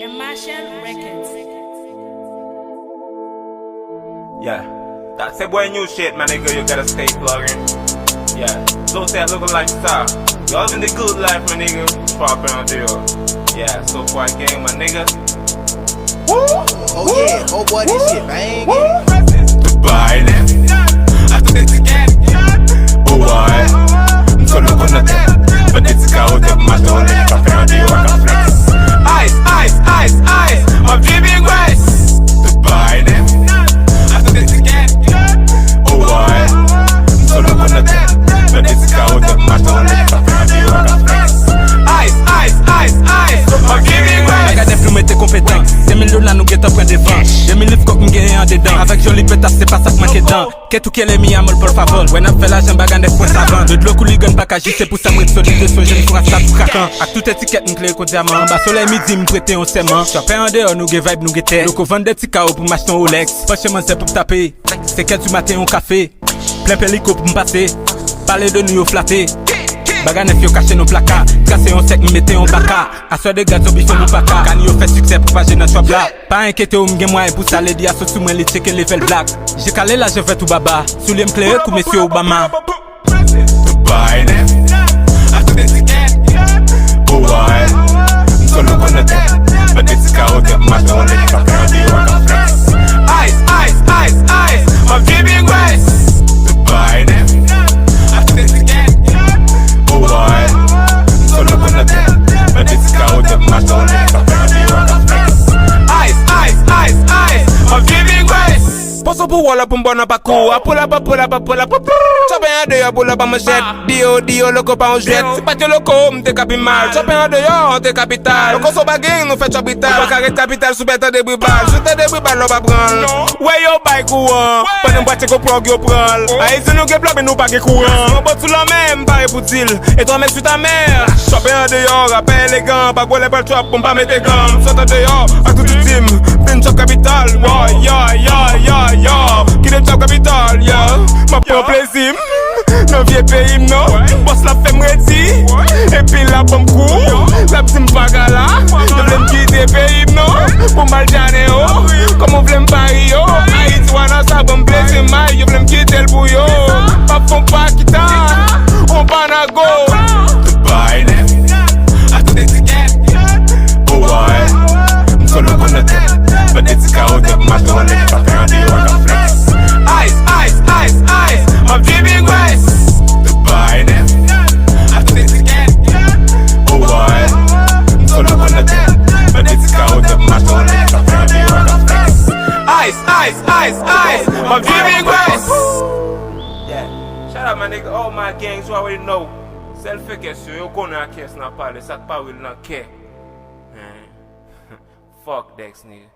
0fficial Records. Yeah, that's a boy new shit, my nigga, you gotta stay plugging. Yeah, so that look lifestyle. You're living the good life, my nigga. Popping on deal. Yeah, so far gang, my nigga. Woo! Oh yeah, oh boy, this shit bang. Dubai, I think it's again. Oh boy, so look on the but it's out of my door, popping on deal, I can flex. Ice, ice, ice, ice, my baby grace. Dubai, I think it's again. Oh boy, so look on the but it's out of my door, popping on deal, I can flex. Ice, ice, ice, ice, my baby grace. Regarde plus mais t'es compétent. 2000 $ nous guettons près des vents. 2000 livres qu'on gagne en dedans. Avec joli pétasse c'est pas ça que manque dedans. Qu'est tout qu'elle est mis à molle pour favor. When I fait la jambe bagan des points savants. De l'eau coulis gun package c'est pour ça m'être solide de son jeune pour ça tout craquant. Avec toute étiquette m'clé qu'au diamant. Bas soleil midi m'prêter un sément. Chopé en dehors nous gay vibe nous guettait. Loco vend des petits chaos pour m'acheter un Rolex. Franchement c'est pour taper. C'est quel du matin au café. Plein pellico pour m'passer. Parler de nous au flatté. Bagan yo caché nos placards. Cassé on sec m'mettez en baka. Assoir des gars zombies nous pas car yo fait succès pour pas gêner notre là. Pas inquiété ou m'gain moyen pour ça les dia sous moi les checker les fait black. J'ai calé là je fais tout baba. Sous les m'clé comme monsieur Obama. Dubai, I think it's again. Oh boy, so look on the but it's out of my door, popping on deal, I can flex. Ice, ice, ice, ice, my baby grace. Dubai, I think it's again. Oh boy, so look on the but it's out of my door, popping on deal, I can flex. Ice, ice, ice, ice, my baby grace. Posso pour wall up un bon apaco, pull up. Chopin en dehors, pull up à manchette. Dio, le copain on jette. Si pas tu le com, t'es capi mal. Chopin en dehors, t'es capital. Le conso baguing, nous fait capital. Pas carré capital, sous bête des bribales. J'étais des bribales, l'on va prendre. Ouais, yo, bike ou un. Pas de boîte, qu'on plug, yo, prend. Aïe, c'est nous qui plug, mais nous pas qui courant. On botte sous la même, pareil pour il. Et toi, mec, sur ta mère. Chopin en dehors, rappelle les gants. Pas les balles trap, pour pas mettre tes gants. Saute en dehors, à tout le team. Fin chop capital. Yo, qui dem chop capital, yo. Ma prend plaisir. Non vieux pays, non. Boss la fait m'ready. Et puis la bombe coup. La petite m'pagala. Je voulais m'quitter pays, non. Pour mal Janéo. Comme on voulait m'pari, yo. Haïti, wana sa bombe plaisir, maille. Je voulais m'quitter le bouillon. Pas fond pas quitter. On panago. Dubai, I think it's again. Oh boy, so look on the but it's out of my door, popping on deal, I can flex. Ice, ice, ice, ice, my baby grace. Dubai, I think it's again. Oh boy, so look on the but it's out of my door, popping on deal, I can flex. Ice, ice, ice, ice, my baby grace. Yeah, shout out my nigga, all my gangs you already know. Self-efficacy, you connais la caisse n'a pas, ça pas will not care. Fuck Dex nigga.